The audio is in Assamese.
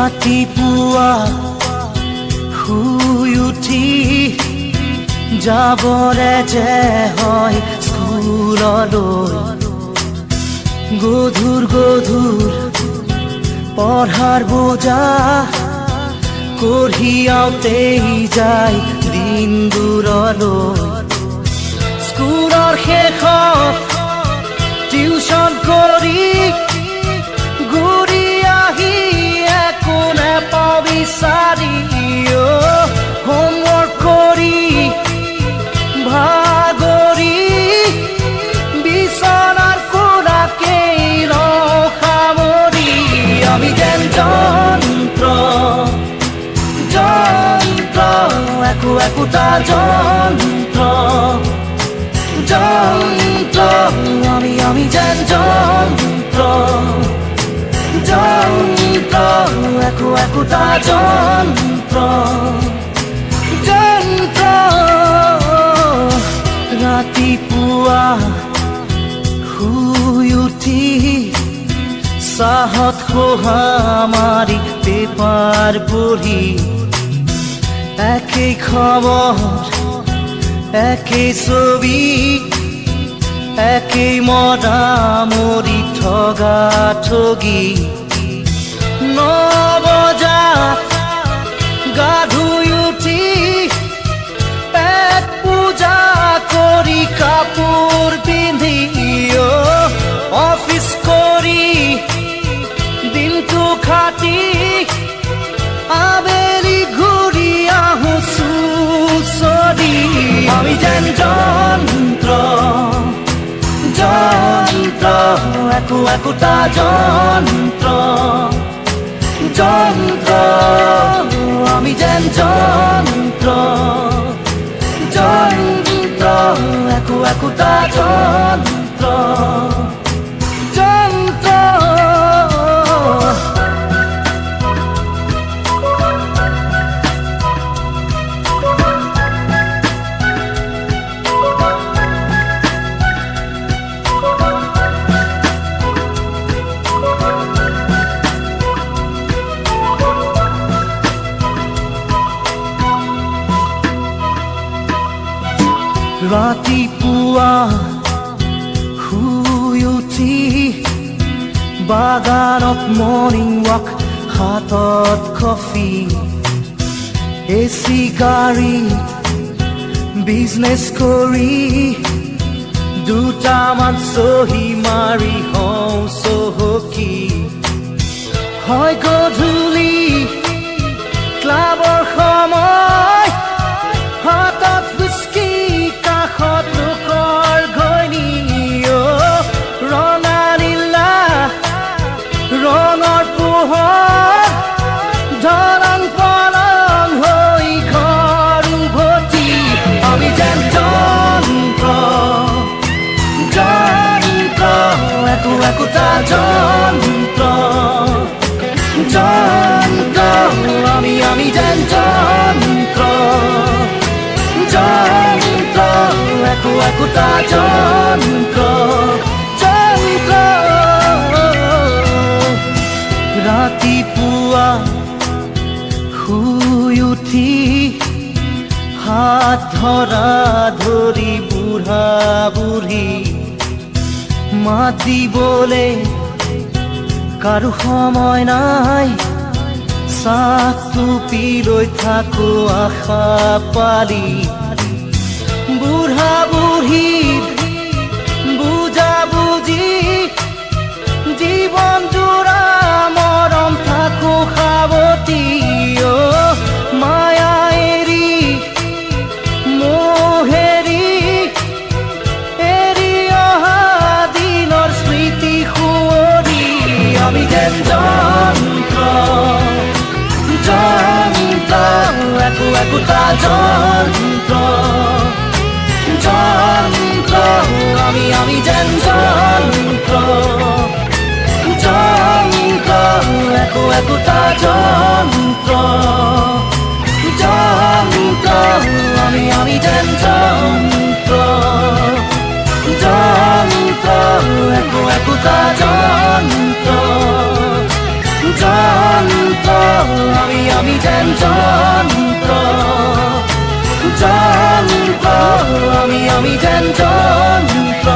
ৰাতিপুৱা শুই উঠি যাবৰে যে হয় স্কুললৈ গধুৰ গধুৰ পঢ়াৰ বোজা কঢ়িয়াওঁতেই যায় দিন দূৰলৈ স্কুলৰ শেষত টিউচন কৰি ঘূৰি আহি একো নেপাওঁ বিচাৰি হোমৱৰ্ক কৰি ভাগৰি বিচনাৰ কোলাকেই সামৰি আমি যেন যন্ত্ৰ যন্ত্ৰ একো একোটা যন্ত্ৰ যন্ত্ৰ আমি যেন যন্ত্ৰ যন্ত্ৰ একো একোটা যন্ত্ৰ যন্ত্ৰ ৰাতিপুৱা শুই উঠি চাহত খোহা মাৰি পেপাৰ পঢ়ি একেই খবৰ একেই ছবি একেই মদামৰি ঠগা ঠগি 9 বজাত গা ধুই উঠি পেট পূজা কৰি কাপোৰ পিন্ধি অফিচ কৰি দিনটো খাটি আবেলি ঘূৰি আহোঁ চুচৰি আমি যেন যন্ত্ৰ যন্ত্ৰ একো একোটা যন্ত্ৰ যন্ত্ৰ আমি যেন যন্ত্ৰ যন্ত্ৰ একো একোটা যন্ত্ৰ যন্ত্ৰ ৰাতিপুৱা শুই উঠি বাগানত মৰ্ণিং ৱাক হাতত কফি এচি গাড়ীত বিজনেছ কৰি দুটামান চহী মাৰি হওঁ চহকী হয় গধূলি ক্লাবৰ সময় হাতত হুস্কি কাষত লোকৰ ঘৈণী ৰঙা নীলা ৰঙৰ পোহৰ ধৰণ পলং হৈ ঘৰ উভতি আমি যেন যন্ত্ৰ যন্ত্ৰ একো একোটা যন্ত্ৰ যন্ত্ৰ আমি যেন যন্ত্ৰ যন্ত্ৰ একো একোটা যন্ত্ৰ যন্ত্ৰ ৰাতিপুৱা শুই উঠি হাত ধৰা ধৰি বুঢ়া বুঢ়ী মাতিবলে কাৰো সময় নাই চাহ টুপি লৈ থাকো আশা পালি বুঢ়া বুঢ়ীৰ বুজা বুজি জীৱন জোৰা মৰম থাকো সাৱতি মায়া এৰি মোহেৰি এৰি অহা দিনৰ স্মৃতি সুঁৱৰি আমি যেন যন্ত্ৰ যন্ত্ৰ একো একোটা যন্ত্ৰ যন্ত্ৰ আমি যেন যন্ত্ৰ যন্ত্ৰ একো একোটা যন্ত্ৰ যন্ত্ৰ আমি যেন যন্ত্ৰ যন্ত্ৰ একো একোটা যন্ত্ৰ যন্ত্ৰ আমি যেন যন্ত্ৰ যন্ত্ৰ আমি যেন যন্ত্ৰ